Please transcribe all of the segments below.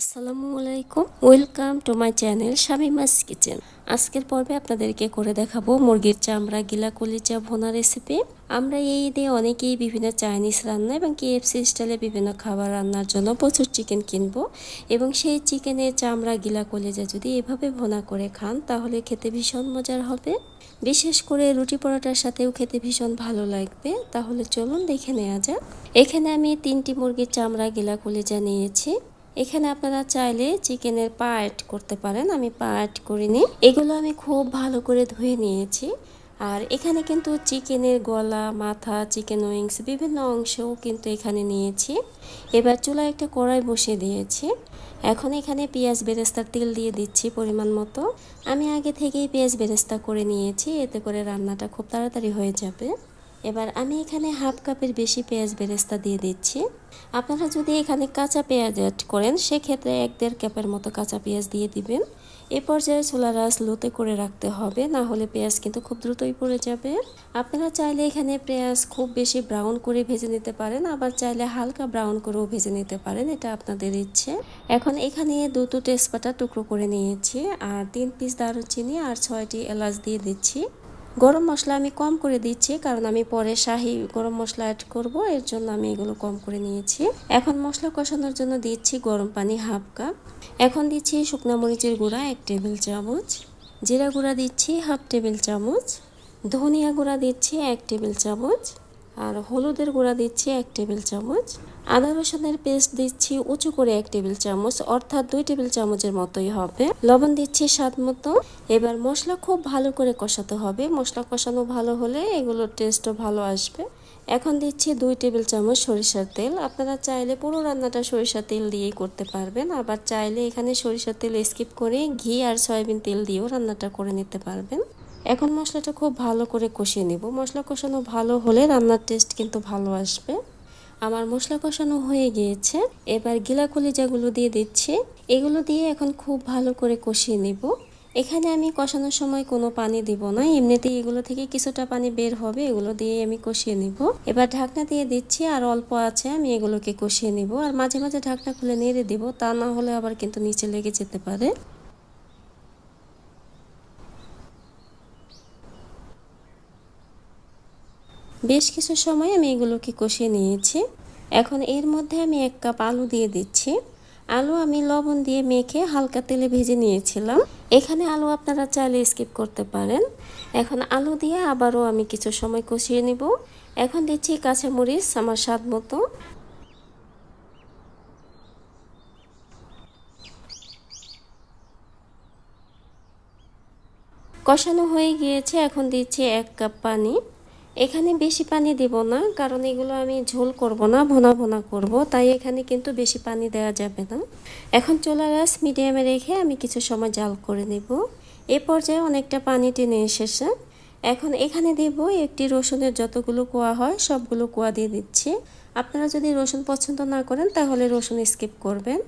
আসসালামু আলাইকুম, welcome to my channel Shamima's kitchen. আজকের পর্বে আপনাদেরকে করে দেখাবো মুরগির চামড়া গিলা কলিজা ভুনা রেসিপি। আমরা এই ঈদে অনেকেই বিভিন্ন চাইনিজ রান্না এবং কেএফসি স্টাইলে বিভিন্ন খাবার রান্নার জন্য প্রচুর চিকেন কিনবো এবং সেই চিকেনের চামড়া গিলা কলিজা যদি এভাবে ভুনা করে খান তাহলে খেতে ভীষণ মজার হবে। বিশেষ করে রুটি পরোটার সাথেও খেতে ভীষণ ভালো লাগবে। তাহলে চলুন দেখে নেওয়া যাক। এখানে আমি 3টি মুরগির চামড়া গিলা কলিজা নিয়েছি। এখানে আপনারা চাইলে চিকেনের পা অ্যাড করতে পারেন, আমি পা অ্যাড করিনি। এগুলো আমি খুব ভালো করে ধুয়ে নিয়েছি। আর এখানে কিন্তু চিকেনের গলা, মাথা, চিকেন উইংস বিভিন্ন অংশও কিন্তু এখানে নিয়েছি। এবার চুলায় একটা কড়াই বসিয়ে দিয়েছি। এখন এখানে পেঁয়াজ বেরেস্তার তেল দিয়ে দিচ্ছি পরিমাণ মতো। আমি আগে থেকেই পেঁয়াজ বেরেস্তা করে নিয়েছি, এতে করে রান্নাটা খুব তাড়াতাড়ি হয়ে যাবে। এবার আমি এখানে হাফ কাপের বেশি পেঁয়াজ বেরেস্তা দিয়ে দিচ্ছি। আপনারা যদি এখানে কাঁচা পেঁয়াজ অ্যাড করেন সেক্ষেত্রে 1-1.5 কাপের মতো কাঁচা পেঁয়াজ দিয়ে দিবেন। এ পর্যায়ে চুলার আঁচ লোতে করে রাখতে হবে, না হলে পেঁয়াজ কিন্তু খুব দ্রুতই পুড়ে যাবে। আপনারা চাইলে এখানে পেঁয়াজ খুব বেশি ব্রাউন করে ভেজে নিতে পারেন, আবার চাইলে হালকা ব্রাউন করেও ভেজে নিতে পারেন, এটা আপনাদের ইচ্ছে। এখন এখানে 2টো তেজপাতা টুকরো করে নিয়েছি আর 3 পিস দারুচিনি আর 6টি এলাচ দিয়ে দিচ্ছি। গরম মশলা আমি কম করে দিচ্ছি কারণ আমি পরে শাহি গরম মশলা অ্যাড করব, এর জন্য আমি এগুলো কম করে নিয়েছি। এখন মশলা কষানোর জন্য দিচ্ছি গরম পানি হাফ কাপ। এখন দিচ্ছি শুকনো মরিচের গুঁড়া 1 টেবিল চামচ, জিরা গুঁড়া দিচ্ছি হাফ টেবিল চামচ, ধনিয়া গুঁড়া দিচ্ছি 1 টেবিল চামচ, আর হলুদের গুঁড়া দিচ্ছি 1 টেবিল চামচ। আদা রসুনের পেস্ট দিচ্ছি উঁচু করে 1 টেবিল চামচ, অর্থাৎ 2 টেবিল চামচের মতোই হবে। লবণ দিচ্ছি স্বাদ মতো। এবার মশলা খুব ভালো করে কষাতে হবে, মশলা কষানো ভালো হলে এগুলোর টেস্টও ভালো আসবে। এখন দিচ্ছি 2 টেবিল চামচ সরিষার তেল। আপনারা চাইলে পুরো রান্নাটা সরিষার তেল দিয়েই করতে পারবেন, আবার চাইলে এখানে সরিষার তেল স্কিপ করে ঘি আর সয়াবিন তেল দিয়েও রান্নাটা করে নিতে পারবেন। এখন মশলাটা খুব ভালো করে কষিয়ে নেব। মশলা কষানো ভালো হলে রান্নার টেস্ট কিন্তু ভালো আসবে। আমার মশলা কষানো হয়ে গিয়েছে, এবার গিলা কলিজাগুলো দিয়ে দিচ্ছি। এগুলো দিয়ে এখন খুব ভালো করে কষিয়ে নেব। এখানে আমি কষানোর সময় কোনো পানি দিব না, এমনিতেই এগুলো থেকে কিছুটা পানি বের হবে, এগুলো দিয়ে আমি কষিয়ে নিব। এবার ঢাকনা দিয়ে দিচ্ছি আর অল্প আছে আমি এগুলোকে কষিয়ে নিব। আর মাঝে মাঝে ঢাকনা খুলে নেড়ে দিব, তা না হলে আবার কিন্তু নিচে লেগে যেতে পারে। বেশ কিছু সময় আমি এগুলোকে কষিয়ে নিয়েছি। এখন এর মধ্যে আমি 1 কাপ আলু দিয়ে দিচ্ছি। আলু আমি লবণ দিয়ে মেখে হালকা তেলে ভেজে নিয়েছিলাম। এখানে আলু আপনারা চাইলে স্কিপ করতে পারেন। এখন আলু দিয়ে আবারও আমি কিছু সময় কষিয়ে নিব। এখন দিচ্ছি কাঁচামরিচ আমার স্বাদ মতো। কষানো হয়ে গিয়েছে, এখন দিচ্ছি 1 কাপ পানি। এখানে বেশি পানি দেব না কারণ এগুলো আমি ঝোল করব না, ভুনা ভুনা করব, তাই এখানে কিন্তু বেশি পানি দেওয়া যাবে না। এখন চুলার আঁচ মিডিয়ামে রেখে আমি কিছু সময় জাল করে নেব। এ পর্যায়ে অনেকটা পানি টেনে এসেছে। এখন এখানে দেব একটি রসুনের যতগুলো কোয়া হয় সবগুলো কোয়া দিয়ে দিচ্ছি। আপনারা যদি রসুন পছন্দ না করেন তাহলে রসুন স্কিপ করবেন।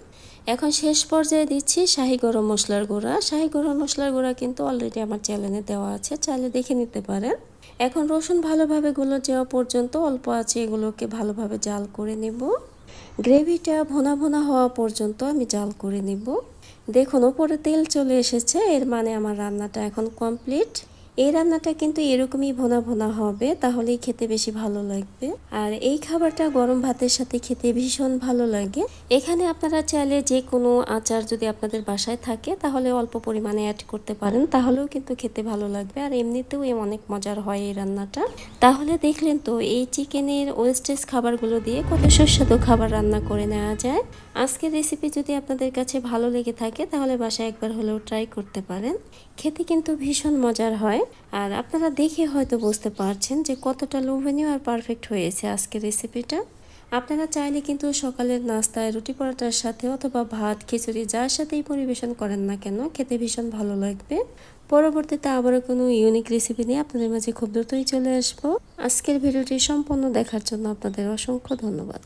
এখন শেষ পর্যায়ে দিচ্ছি শাহি গরম মশলার গুঁড়া। শাহি গরম মশলার গুঁড়া কিন্তু অলরেডি আমার চ্যানেলে দেওয়া আছে, চাইলে দেখে নিতে পারেন। এখন রসুন ভালোভাবে গলে যাওয়া পর্যন্ত অল্প আছে এগুলোকে ভালোভাবে জাল করে নেব। গ্রেভিটা ভোনা ভোনা হওয়া পর্যন্ত আমি জাল করে নেব। দেখুন উপরে তেল চলে এসেছে, এর মানে আমার রান্নাটা এখন কমপ্লিট। এই রান্নাটা কিন্তু এরকমই ভোনা ভোনা হবে, তাহলেই খেতে বেশি ভালো লাগবে। আর এই খাবারটা গরম ভাতের সাথে খেতে ভীষণ ভালো লাগে। এখানে আপনারা চাইলে যে কোনো আচার যদি আপনাদের বাসায় থাকে তাহলে অল্প পরিমাণে অ্যাড করতে পারেন, তাহলেও কিন্তু খেতে ভালো লাগবে। আর এমনিতেও অনেক মজার হয় এই রান্নাটা। তাহলে দেখলেন তো এই চিকেনের ওয়েস্টেজ খাবারগুলো দিয়ে কত সুস্বাদু খাবার রান্না করে নেওয়া যায়। আজকের রেসিপি যদি আপনাদের কাছে ভালো লেগে থাকে তাহলে বাসায় একবার হলেও ট্রাই করতে পারেন, খেতে কিন্তু ভীষণ মজার হয়। আর আপনারা দেখে হয়তো বুঝতে পারছেন যে কতটা লোভনীয় আর পারফেক্ট হয়েছে আজকের রেসিপিটা। আপনারা চাইলে কিন্তু সকালের নাস্তায় রুটি পরোটার সাথে অথবা ভাত খিচুড়ি যার সাথেই পরিবেশন করেন না কেন খেতে ভীষণ ভালো লাগবে। পরবর্তীতে আবারও কোনো ইউনিক রেসিপি নিয়ে আপনাদের মাঝে খুব দ্রুতই চলে আসবো। আজকের ভিডিওটি সম্পূর্ণ দেখার জন্য আপনাদের অসংখ্য ধন্যবাদ।